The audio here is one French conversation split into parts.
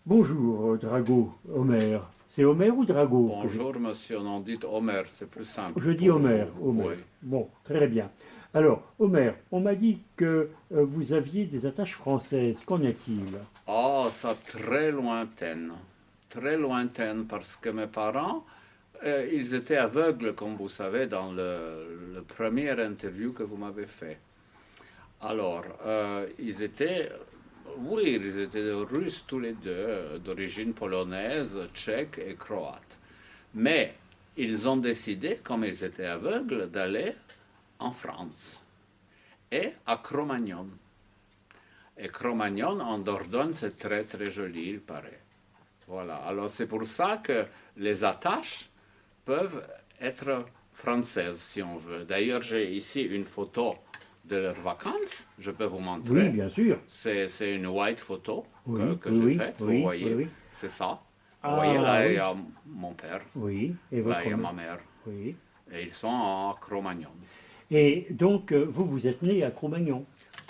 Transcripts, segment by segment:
Bonjour, Drago, Homer. C'est Homer ou Drago que Bonjour monsieur, non dites Homer, c'est plus simple je dis pour Homer, vous. Homer. Oui. Bon, très bien. Alors, Homer, on m'a dit que vous aviez des attaches françaises. Qu'en est-il? Ah, ça très lointaine parce que mes parents, ils étaient aveugles comme vous savez dans le premier interview que vous m'avez fait. Alors, oui, ils étaient russes tous les deux, d'origine polonaise, tchèque et croate. Mais ils ont décidé, comme ils étaient aveugles, d'aller en France et à Cro-Magnon. Et Cro-Magnon en Dordogne, c'est très très joli, il paraît. Voilà, alors c'est pour ça que les attaches peuvent être françaises si on veut. D'ailleurs, j'ai ici une photo de leurs vacances, je peux vous Oui, montrer. bien sûr. C'est une white photo Oui, que oui, j'ai oui, faite, vous oui, oui, voyez, oui. c'est ça. Vous voyez, Ah là il y oui, a mon père, oui. Et là il votre... y a ma mère, Oui. et ils sont à Cro-Magnon. Et donc, vous, vous êtes né à Cro-Magnon.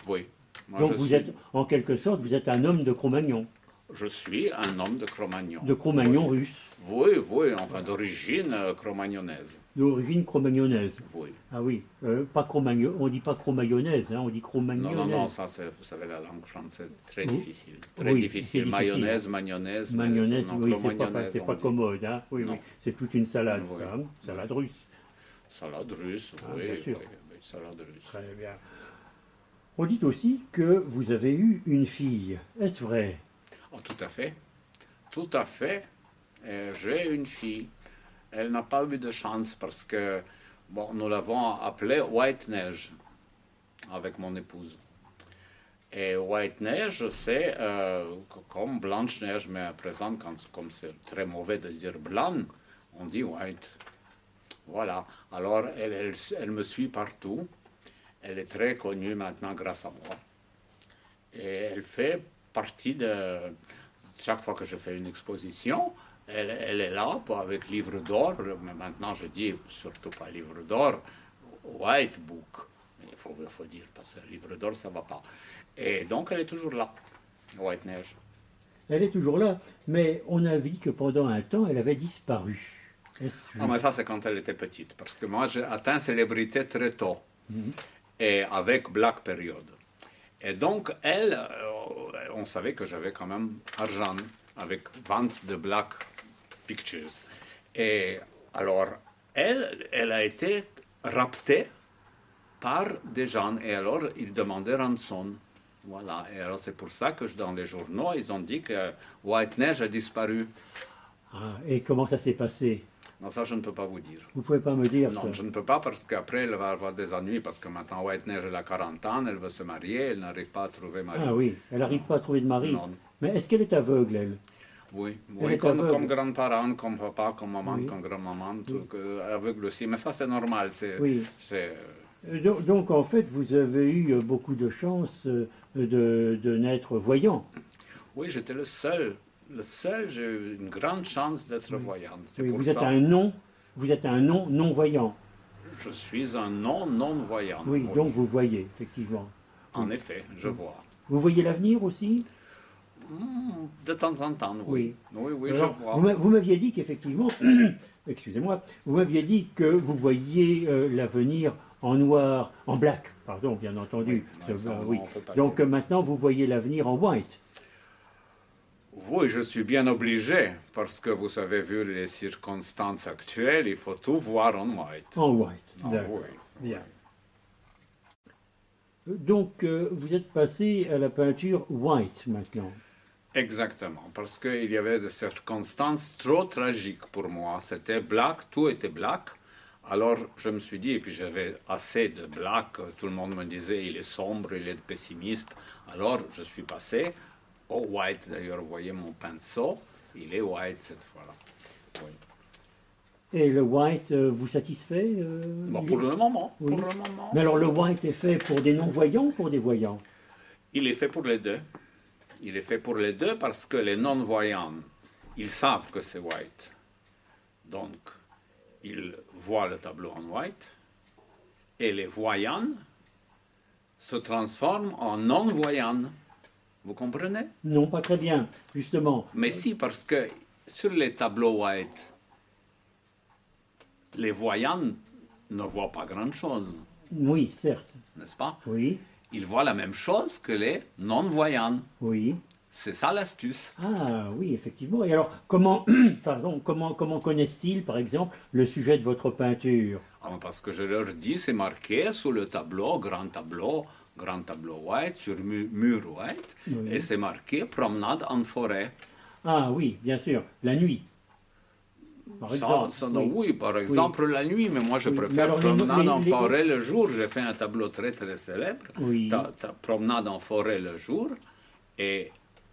Oui, moi Donc, vous êtes, en quelque sorte, vous êtes un homme de Cro-Magnon. je suis un homme de Cro-Magnon. De Oui, Cro-Magnon russe. oui, oui, enfin Voilà. d'origine cro-magnonnaise. D'origine cro-magnonnaise. Oui. Ah oui, pas cro-magnon, on dit pas cro-mayonnaise, hein, on dit Non, non, non, cro-magnonnaise. ça c'est, vous savez, la langue française, très Oh, difficile. Très oui, c'est difficile. difficile, hein. Mayonnaise, mayonnaise, mais Mayonnaise, non, oui, cro-magnonnaise, c'est on pas dit. commode, hein. Oui, oui, Non. c'est toute une salade, Oui, ça, hein. oui. Salade russe. Salade russe, Ah, oui, bien oui, sûr. oui, salade russe. Très bien. On dit aussi que vous avez eu une fille. Est-ce vrai? Oh, tout à fait. Tout à fait. J'ai une fille. Elle n'a pas eu de chance parce que, bon, nous l'avons appelée White Neige avec mon épouse. Et White Neige, c'est comme Blanche Neige, mais à présent, comme c'est très mauvais de dire blanc, on dit white. Voilà. Alors, elle me suit partout. Elle est très connue maintenant grâce à moi. Et elle fait partie de... Chaque fois que je fais une exposition, elle est là avec livre d'or. Mais maintenant, je dis surtout pas livre d'or, white book. Il faut dire, parce que livre d'or, ça va pas. Et donc, elle est toujours là, White Neige. Elle est toujours là, mais on a dit que pendant un temps, elle avait disparu. Est-ce Ah, mais juste? ça, c'est quand elle était petite, parce que moi, j'ai atteint célébrité très tôt, et avec Black Period. Et donc, elle, on savait que j'avais quand même argent avec vente de Black Pictures. Et alors, elle a été raptée par des gens, et alors, ils demandaient rançon. Voilà, et alors c'est pour ça que dans les journaux, ils ont dit que White Neige a disparu. Ah, et comment ça s'est passé? Non, ça, je ne peux pas vous dire. Vous pouvez pas me dire ça? Non, je ne peux pas parce qu'après, elle va avoir des ennuis parce que maintenant, White Neige, elle a 40 ans, elle veut se marier, elle n'arrive pas à trouver mari. Ah oui, elle n'arrive pas à trouver de mari. Non. Mais est-ce qu'elle est aveugle, elle? Oui, Elle oui, est comme aveugle. grands-parents, comme papa, comme maman, Oui. comme grand-maman, Oui. aveugle aussi. Mais ça, c'est normal. Oui. C'est, Donc, en fait, vous avez eu beaucoup de chance de naître voyant. Oui, j'étais le seul. Le seul, j'ai eu une grande chance d'être voyante. C'est Oui, pour vous êtes ça. un non-voyant. Je suis un non-voyant. Oui, Oui. donc vous voyez, effectivement. En effet, je vois. Vous voyez l'avenir aussi? De temps en temps, oui. Oui, oui, je Alors, vois. vous m'aviez dit qu'effectivement, excusez-moi, vous m'aviez dit que vous voyiez l'avenir en noir, en black, pardon, bien entendu. Oui, ça, non, Oui. on peut pas Donc dire. maintenant, vous voyez l'avenir en white. Oui, je suis bien obligé, parce que vous avez vu les circonstances actuelles, il faut tout voir en white. En white, Ah, d'accord. oui. Bien. Donc, vous êtes passé à la peinture white maintenant. Exactement, parce qu'il y avait des circonstances trop tragiques pour moi. C'était black, tout était black. Alors je me suis dit, et puis j'avais assez de black, tout le monde me disait il est sombre, il est pessimiste. Alors je suis passé au white. D'ailleurs, vous voyez mon pinceau, il est white cette fois-là. Oui. Et le white vous satisfait Bon, pour le moment, Oui. pour le moment. Mais alors, le white est fait pour des non-voyants ou pour des voyants? Il est fait pour les deux. Il est fait pour les deux parce que les non-voyants, ils savent que c'est white. Donc, ils voient le tableau en white. Et les voyants se transforment en non-voyants. Vous comprenez? Non, pas très bien, justement. Mais si, parce que sur les tableaux white, les voyants ne voient pas grand-chose, Oui, certes. n'est-ce pas? Oui, Ils voient la même chose que les non-voyants. oui. C'est ça l'astuce. Ah oui, effectivement. Et alors, comment, pardon, comment connaissent-ils, par exemple, le sujet de votre peinture? Ah, parce que je leur dis, c'est marqué sur le tableau, grand tableau white, sur mur white, Oui. et c'est marqué promenade en forêt. Ah oui, bien sûr, la nuit, par exemple. Oui, par exemple la nuit, mais moi je Oui. Mais préfère alors, promenade en les- forêt le jour. J'ai fait un tableau très très célèbre, Oui. promenade en forêt le jour, et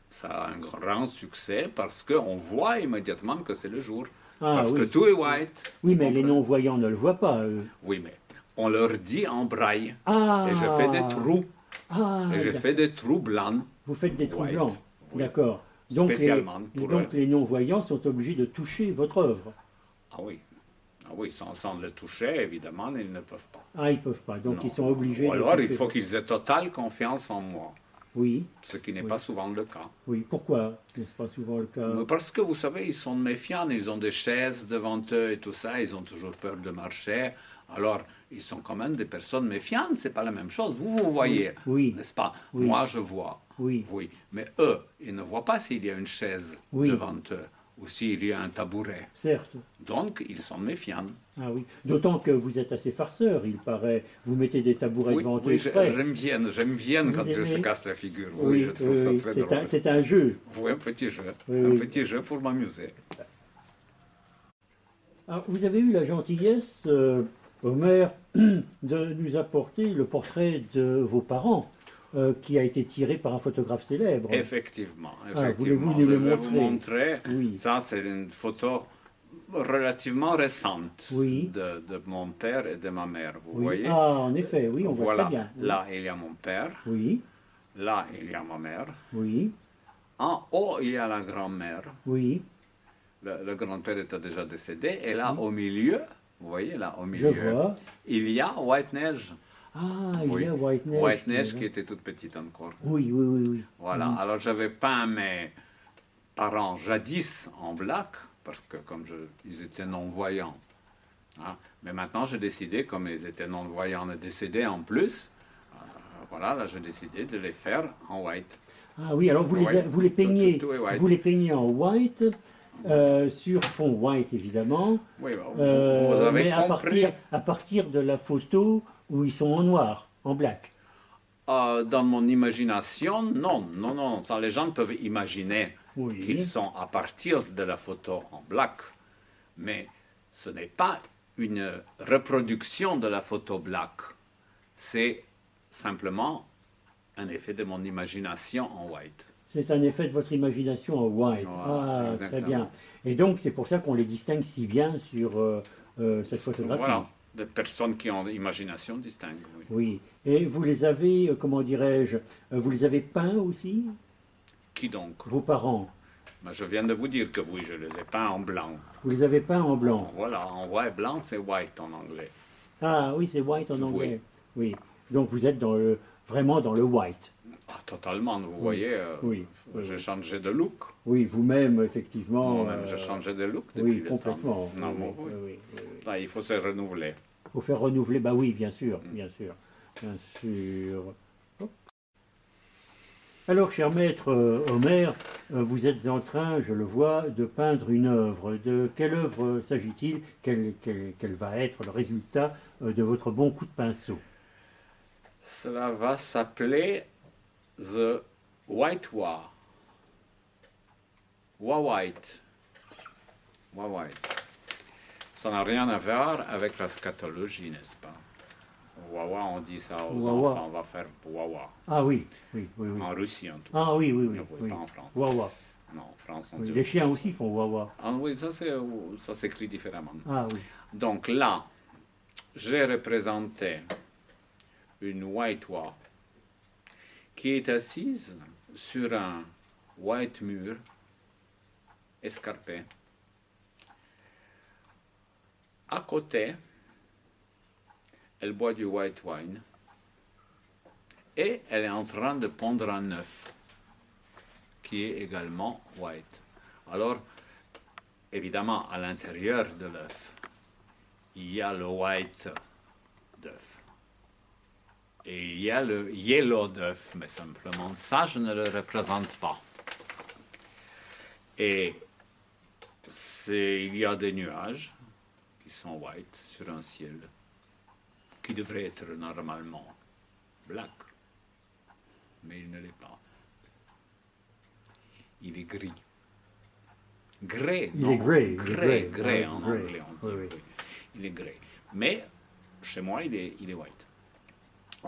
ça a un grand succès parce qu'on voit immédiatement que c'est le jour. Ah Parce que oui. tout est white. Oui, vous mais les comprenez? non-voyants ne le voient pas, eux. Oui, mais on leur dit en braille. Ah Et je fais des trous. Ah, Et je fais des trous blancs. vous faites des trous White. blancs. Oui. D'accord. Spécialement pour donc eux. les non-voyants sont obligés de toucher votre œuvre. Ah oui. Ah oui, sans le toucher, évidemment, ils ne peuvent pas. Ah, ils peuvent pas. Donc Non. ils sont obligés Ou de alors, il toucher faut votre- qu'ils aient totale confiance en moi. Oui, Ce qui n'est Oui. pas souvent le cas. oui. Pourquoi n'est-ce pas souvent le cas? Mais parce que vous savez, ils sont méfiants, ils ont des chaises devant eux et tout ça, ils ont toujours peur de marcher. Alors, ils sont quand même des personnes méfiantes, c'est pas la même chose. Vous voyez, Oui. n'est-ce pas? Oui. Moi, je vois. Oui. Oui. Mais eux, ils ne voient pas s'il y a une chaise Oui. devant eux ou s'il y a un tabouret. Certes. Donc, ils sont méfiants. Ah oui. D'autant que vous êtes assez farceur, il paraît. Vous mettez des tabourets Oui, devant eux oui, exprès. j'aime bien Vous quand ils se aimez? cassent la figure. Oui, je trouve ça très c'est drôle. c'est un jeu. Oui, un petit jeu. Oui, Un oui. petit jeu pour m'amuser. Alors, vous avez eu la gentillesse, Omer, de nous apporter le portrait de vos parents, qui a été tiré par un photographe célèbre. Effectivement, Ah, effectivement. voulez-vous nous Je le vais vous montrer? montrer. Oui. Ça, c'est une photo relativement récente Oui. de mon père et de ma mère. Vous Oui. voyez? Ah, en effet, oui, on voit Voilà. très bien. Oui. Là, il y a mon père. Oui, Là, il y a ma mère. oui, En haut, il y a la grand-mère. oui. Le grand-père était déjà décédé. Et là, au milieu, vous voyez, là, au Je milieu, vois. il y a White Neige. Ah, il Oui. y a White Neige. White Neige là. qui était toute petite encore. Oui, oui, oui, oui. Voilà. Alors, j'avais peint mes parents jadis en black, parce que ils étaient non-voyants. Hein. Mais maintenant, j'ai décidé, comme ils étaient non-voyants et décédés en plus, voilà, là, j'ai décidé de les faire en white. Ah oui, alors vous Oui. vous les peignez, Tout est white. vous les peignez en white, sur fond white évidemment, Oui, vous avez mais compris. à partir de la photo où ils sont en noir, en black. Dans mon imagination, non. Ça, les gens peuvent imaginer Oui. qu'ils sont à partir de la photo en black, mais ce n'est pas une reproduction de la photo black. C'est simplement un effet de mon imagination en white. C'est un effet de votre imagination en white. Voilà, Ah, exactement. très bien. Et donc c'est pour ça qu'on les distingue si bien sur cette photographie. Voilà, des personnes qui ont l'imagination distincte. Oui. Oui. Et vous les avez, comment dirais-je, vous les avez peints aussi, Qui donc? vos parents? Ben, je viens de vous dire que oui, je les ai peints en blanc. Vous les avez peints en blanc. Voilà, en white, blanc, c'est white en anglais. Ah oui, c'est white en anglais. Oui. Donc vous êtes vraiment dans le white. Ah, totalement, vous voyez, Oui. j'ai changé de look. Oui, vous-même, effectivement. Moi-même, j'ai changé de look depuis Oui, le complètement. temps. Non, Oui, bon, oui, oui. oui, oui, oui. Là, il faut se renouveler. Il faut faire renouveler. Bah oui, bien sûr, bien sûr, bien sûr. Hop. Alors, cher maître Omer, vous êtes en train, je le vois, de peindre une œuvre. De quelle œuvre s'agit-il? Quel va être le résultat de votre bon coup de pinceau? Cela va s'appeler The White Wa. Wa White. Wa White. Ça n'a rien à voir avec la scatologie, n'est-ce pas? Wawa, on dit ça aux Wawa. enfants, on va faire Wawa. Ah oui, oui, oui, oui. En Russie, en tout cas. Ah oui, oui, oui. Oui, oui. pas en France. Wawa. Non, en France, on Oui, dit. les chiens aussi font wawa. Ah oui, ça s'écrit différemment. Ah oui. Donc là, j'ai représenté une white wa qui est assise sur un white mur escarpé. À côté, elle boit du white wine et elle est en train de pondre un œuf. qui est également white. Alors, évidemment, à l'intérieur de l'œuf, il y a le white d'œuf. Et il y a le yellow d'œuf, mais simplement ça, je ne le représente pas. Et il y a des nuages qui sont white sur un ciel qui devrait être normalement black, mais il ne l'est pas. Il est gris. Grey, Il non, est grey, grey ah, en grey, anglais, on dit. oui. Oui. Il est grey. Mais chez moi, il est white.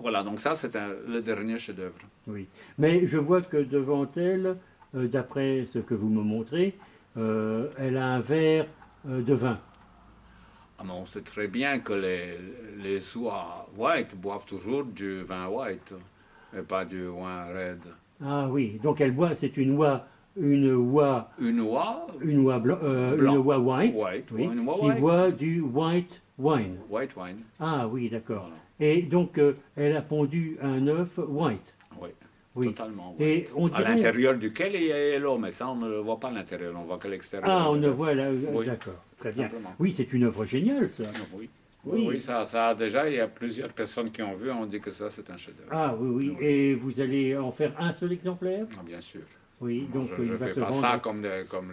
Voilà, donc ça, c'est le dernier chef-d'œuvre. Oui. Mais je vois que devant elle, d'après ce que vous me montrez, elle a un verre de vin. Ah, mais on sait très bien que les oies white boivent toujours du vin white et pas du vin red. Ah oui, donc elle boit, c'est une oie, une oie, Une oie une oie, Blanc. une oie white, White, oui, une oie qui white. boit du white wine. White wine. Ah oui, d'accord. Voilà. Et donc elle a pondu un œuf white. Oui, Oui. totalement Et white. on À dirait- l'intérieur duquel il y a yellow, mais ça, on ne le voit pas à l'intérieur, on voit que l'extérieur. Ah, on de ne l'œuf. voit là, Oui. d'accord, très bien. Simplement. Oui, c'est une œuvre géniale, ça. Oui. Oui. Oui, ça déjà, il y a plusieurs personnes qui ont vu, on dit que ça, c'est un chef-d'œuvre. Ah oui, oui. Oui. Et vous allez en faire un seul exemplaire? Ah, bien sûr. Oui, Moi, donc je il ne va fais se pas vendre. ça comme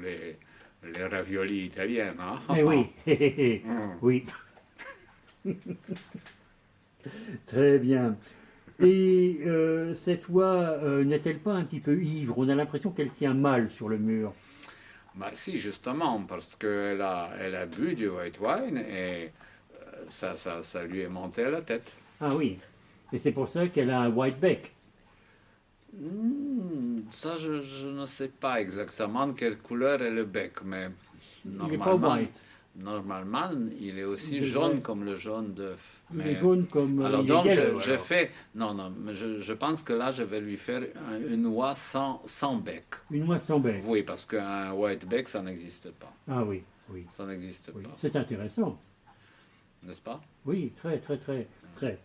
les raviolis italiens. Hein? Eh oui, Mm. oui. Très bien. Et cette oie n'est-elle pas un petit peu ivre? On a l'impression qu'elle tient mal sur le mur. Bah, si, justement, parce qu'elle a bu du white wine et ça lui est monté à la tête. Ah oui. Et c'est pour ça qu'elle a un white bec. Ça, je ne sais pas exactement de quelle couleur est le bec, mais Il n'est pas white. normalement, il est aussi Il est jaune vrai. comme le jaune d'œuf. Il Mais- est jaune comme... Alors il est donc, yellow, je alors. fais... Non, mais je pense que là, je vais lui faire une oie sans bec. Une oie sans bec. Oui, parce qu'un white bec, ça n'existe pas. Ah oui, oui. Ça n'existe oui. pas, C'est intéressant. n'est-ce pas? Oui, très, très, très, très.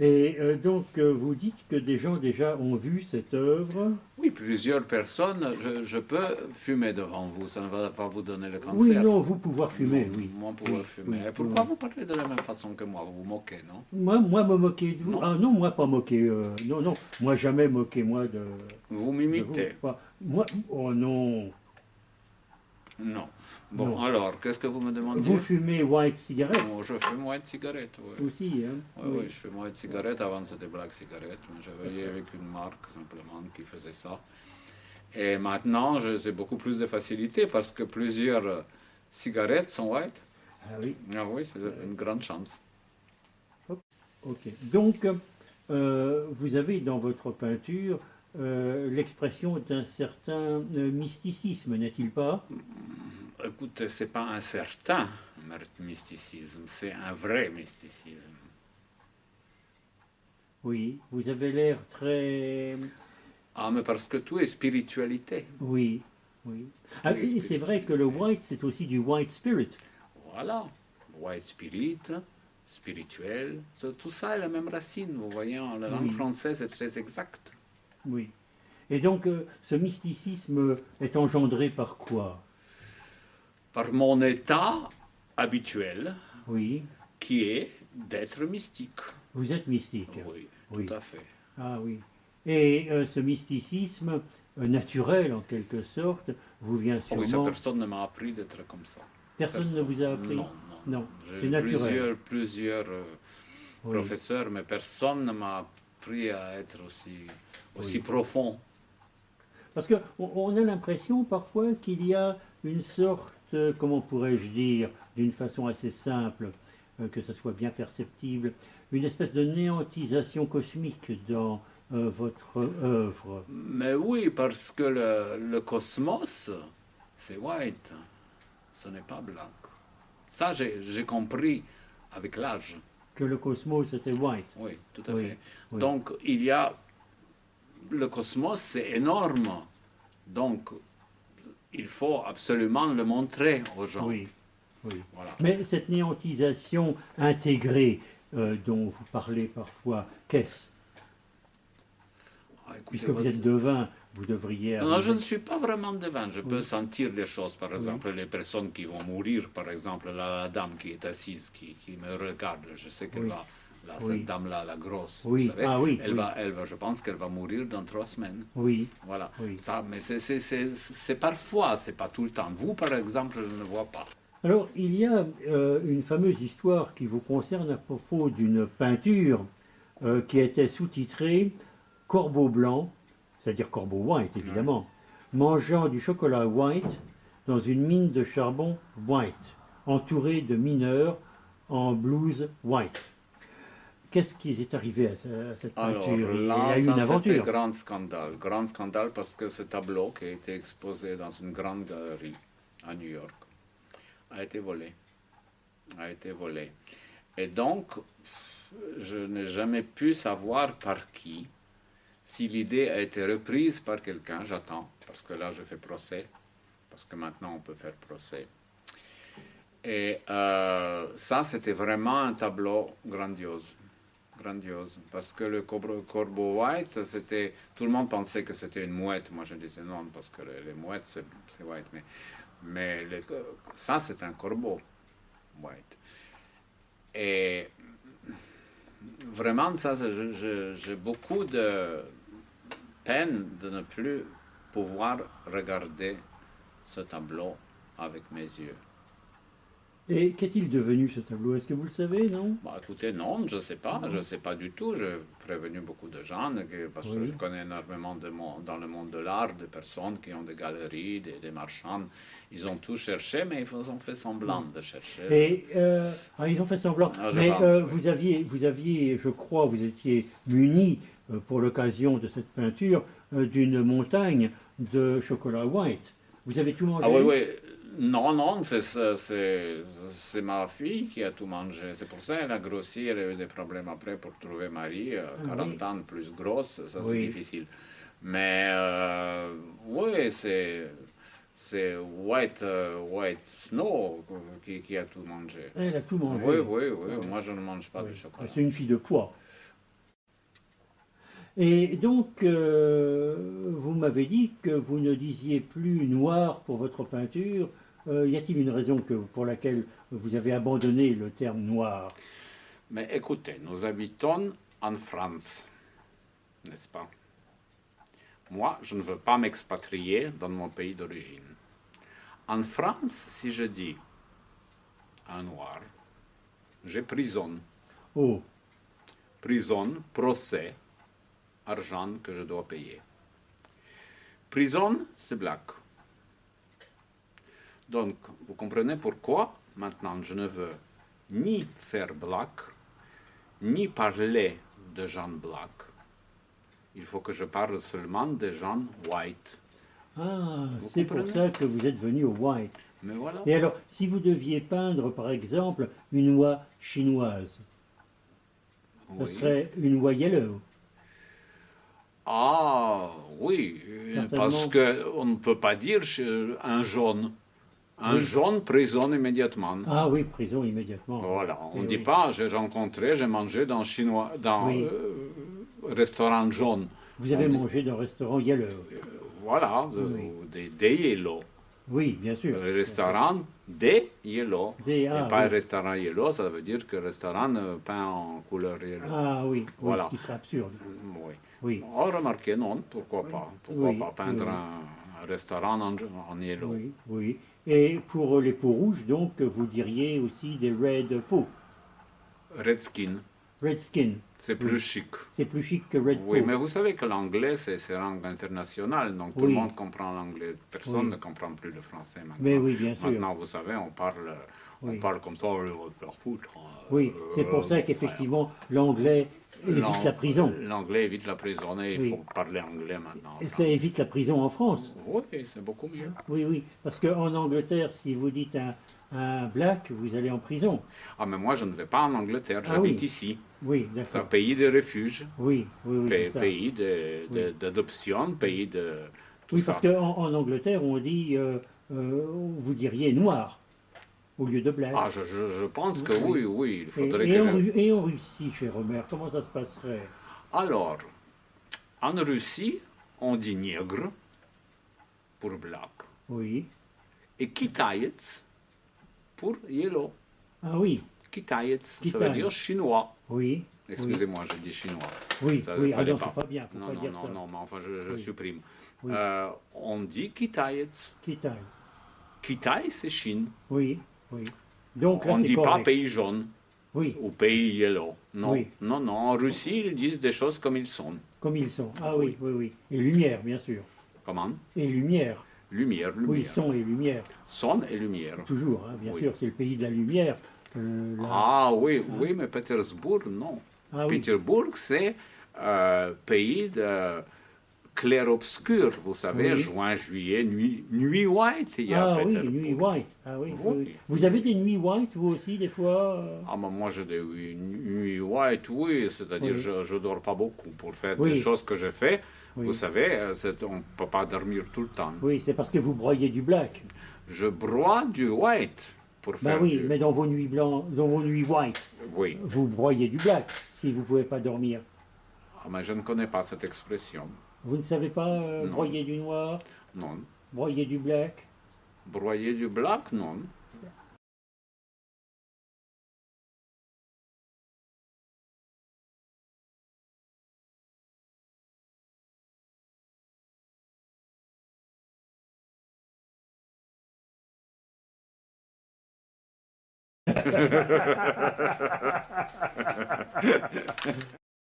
Et donc, vous dites que des gens déjà ont vu cette œuvre. Oui, plusieurs personnes, je peux fumer devant vous, ça ne va pas vous donner le cancer. Oui, non, vous pouvoir fumer, Non, oui. Moi, pouvoir Oui, fumer. oui, Et pourquoi oui. vous parlez de la même façon que moi? Vous vous moquez, non? Moi, me moquer de vous. Non. Ah non, moi, pas moquer. Non, non, moi, jamais moquer, moi, de Vous vous. m'imitez? Pas- Moi, oh non. Non. Bon, Non. alors, qu'est-ce que vous me demandez? Vous fumez white cigarette Oh, je fume white cigarette, oui. aussi, hein? Oui, je fume white cigarette. Avant, c'était black cigarette. Mais j'avais avec une marque, simplement, qui faisait ça. Et maintenant, j'ai beaucoup plus de facilité parce que plusieurs cigarettes sont white. Ah oui, Ah oui, c'est une grande chance. ok. Donc, vous avez dans votre peinture l'expression d'un certain mysticisme, n'est-il pas? Écoute, c'est pas un certain mysticisme, c'est un vrai mysticisme. Oui, vous avez l'air très... Ah, mais parce que tout est spiritualité. Oui, oui. Ah, Oui, et c'est vrai que le white, c'est aussi du white spirit. Voilà. White spirit, spirituel, tout ça est la même racine. Vous voyez, en la langue Oui. française est très exacte. Oui. Et donc, ce mysticisme est engendré par quoi? Par mon état habituel, Oui, qui est d'être mystique. vous êtes mystique. Oui, Oui. tout à fait. Ah oui. Et ce mysticisme naturel, en quelque sorte, vous vient Oui, ça, sûrement... personne ne m'a appris d'être comme ça. Personne ne vous a appris? Non, non. Non, J'ai c'est naturel. plusieurs Oui. professeurs, mais personne ne m'a appris à être aussi Oui. profond. Parce qu'on a l'impression parfois qu'il y a une sorte, comment pourrais-je dire, d'une façon assez simple, que ce soit bien perceptible, une espèce de néantisation cosmique dans votre œuvre. Mais oui, parce que le cosmos, c'est white, ce n'est pas black. Ça, j'ai compris avec l'âge. Que le cosmos était white. Oui, tout à Oui, fait. oui. Donc, il y a... Le cosmos, c'est énorme. Donc, il faut absolument le montrer aux gens. Oui, oui. Voilà. Mais cette néantisation intégrée dont vous parlez parfois, qu'est-ce? Ah, écoutez, Puisque vous êtes devin, vous devriez Non, je arriver. ne suis pas vraiment devin. Je peux Oui. sentir les choses. Par Oui. exemple, les personnes qui vont mourir, par exemple, la dame qui est assise, qui me regarde. Je sais qu'elle Oui. va, là, Oui. cette dame-là, la grosse, Oui. vous savez, Ah oui, oui. je pense qu'elle va mourir dans 3 semaines. Oui, Voilà. oui. Ça, mais c'est parfois, c'est pas tout le temps. Vous, par exemple, je ne vois pas. Alors, il y a une fameuse histoire qui vous concerne à propos d'une peinture qui était sous-titrée Corbeau blanc, c'est-à-dire Corbeau white évidemment, mangeant du chocolat white dans une mine de charbon white, entouré de mineurs en blouse white. Qu'est-ce qui est arrivé à cette Alors peinture? Il là, a eu une ça c'était aventure. grand scandale. Grand scandale parce que ce tableau qui a été exposé dans une grande galerie à New York a été volé. A été volé. Et donc, je n'ai jamais pu savoir par qui. Si l'idée a été reprise par quelqu'un, j'attends, parce que là je fais procès, parce que maintenant on peut faire procès. Et ça, c'était vraiment un tableau grandiose. Grandiose. Parce que le corbeau white, c'était. Tout le monde pensait que c'était une mouette. Moi, je disais non, parce que les mouettes, c'est white. Mais ça, c'est un corbeau white. Et vraiment, ça, j'ai beaucoup de peine de ne plus pouvoir regarder ce tableau avec mes yeux. Et qu'est-il devenu ce tableau? Est-ce que vous le savez, non? Bah, écoutez, non, je ne sais pas du tout. J'ai prévenu beaucoup de gens, parce que Oui. je connais énormément dans le monde de l'art, des personnes qui ont des galeries, des marchands. Ils ont tout cherché, mais ils ont fait semblant de chercher. Et ils ont fait semblant. Ah, je Mais pense, oui. vous aviez, je crois, vous étiez muni pour l'occasion de cette peinture d'une montagne de chocolat white. Vous avez tout mangé? Ah oui, oui. Non, non, c'est ma fille qui a tout mangé. C'est pour ça qu'elle a grossi, elle a eu des problèmes après pour trouver mari. 40 oui. ans plus grosse, ça c'est Oui. difficile. Mais oui, c'est White Snow qui a tout mangé. Elle a tout mangé. Oui, oui, oui. Moi je ne mange pas Oui. de chocolat. C'est une fille de poids. Et donc, vous m'avez dit que vous ne disiez plus noir pour votre peinture. Y a-t-il une raison pour laquelle vous avez abandonné le terme noir? Mais écoutez, nous habitons en France, n'est-ce pas? Moi, je ne veux pas m'expatrier dans mon pays d'origine. En France, si je dis un noir, j'ai prison. Oh, Prison, procès, argent que je dois payer. Prison, c'est black. Donc, vous comprenez pourquoi maintenant je ne veux ni faire black, ni parler de gens black. Il faut que je parle seulement des gens white. ah, Vous c'est pour comprenez? ça que vous êtes venu au white. Mais voilà. Et alors, si vous deviez peindre, par exemple, une oie chinoise, ce Oui. serait une oie yellow. Ah, oui, parce Certainement. qu'on ne peut pas dire un jaune. Un Oui. jaune prison immédiatement. Ah oui, prison immédiatement. Voilà, on Eh ne dit oui. pas j'ai rencontré, j'ai mangé dans Oui. restaurant jaune. Vous avez On dit- mangé dans un restaurant yellow. Voilà, Oui. des yellow. Oui, bien sûr. Le restaurant des yellow. Des- Et ah, pas oui. restaurant yellow, ça veut dire que restaurant peint en couleur yellow. Ah oui, oui, Voilà. ce qui serait absurde. Oui. Oui, Oh, remarquez, non, pourquoi pas? Pourquoi Oui, pas peindre oui. un restaurant en yellow? oui, oui. Et pour les peaux rouges, donc, vous diriez aussi des red peau, Redskin, red skin. c'est Oui. plus chic. C'est plus chic que red Oui, peau. mais vous savez que l'anglais, c'est langue internationale, donc tout Oui. le monde comprend l'anglais. Personne Oui. ne comprend plus le français maintenant. Mais oui, bien sûr. Maintenant, vous savez, on Oui. parle comme ça, on va se faire foutre. Oui, c'est pour ça qu'effectivement, l'anglais évite la prison. L'anglais évite la prison et il Oui. faut parler anglais maintenant. en Et ça France. évite la prison en France. Oui, c'est beaucoup mieux. Oui, oui. Parce qu'en Angleterre, si vous dites un black, vous allez en prison. Ah, mais moi, je ne vais pas en Angleterre, Ah j'habite oui. ici. Oui, C'est un d'accord. pays de refuge, Oui, oui, oui. c'est ça. pays Oui. d'adoption, pays de tout Oui, ça. parce qu'en Angleterre, on dit, vous diriez noir au lieu de black. Ah, je pense que Oui. oui, oui, il Et, faudrait et que en, je... Et en Russie, cher Omer, comment ça se passerait? Alors, en Russie, on dit nègre pour black. Oui. Et kitaïts pour yellow. Ah oui. Kitaïts, ça veut Kitaï. dire chinois. Oui. Excusez-moi, j'ai dit chinois. Oui, Ça, oui. Ah fallait non, pas. c'est pas bien. Faut Non, pas non, dire non, ça. non, mais enfin, je Oui. supprime. Oui. On dit kitaïts. Kitaï. Kitaï, c'est Chine. Oui. Oui. Donc là, On ne c'est dit pas correct. pays jaune Oui. ou pays yellow. Non, Oui. non, non. En Russie, ils disent des choses comme ils sont. Comme ils sont. Ah oui, oui, oui. Et lumière, bien sûr. Comment? Et lumière. Lumière, lumière. Oui, son et lumière. Son et lumière. Toujours, hein, bien Oui. sûr, c'est le pays de la lumière. La- Ah oui, oui, mais Pétersbourg, non. Ah oui. Pétersbourg, c'est pays de clair-obscur. Vous savez, Oui. juin, juillet, nuit white, il y a Ah oui, Pétersbourg. nuit white. Ah oui, Oui. oui. Vous avez des nuits white, vous aussi, des fois Ah, mais moi, j'ai des nuits white, oui, c'est-à-dire Oui. je ne dors pas beaucoup. Pour faire Oui. des choses que je fais, Oui. vous savez, on ne peut pas dormir tout le temps. Oui, c'est parce que vous broyez du black. Je broie du white pour Ben faire oui, du... mais dans vos nuits blancs, dans vos nuits white, Oui, vous broyez du black si vous ne pouvez pas dormir. ah, mais je ne connais pas cette expression. Vous ne savez pas Non. broyer du noir, Non. broyer du black? Broyer du black, non.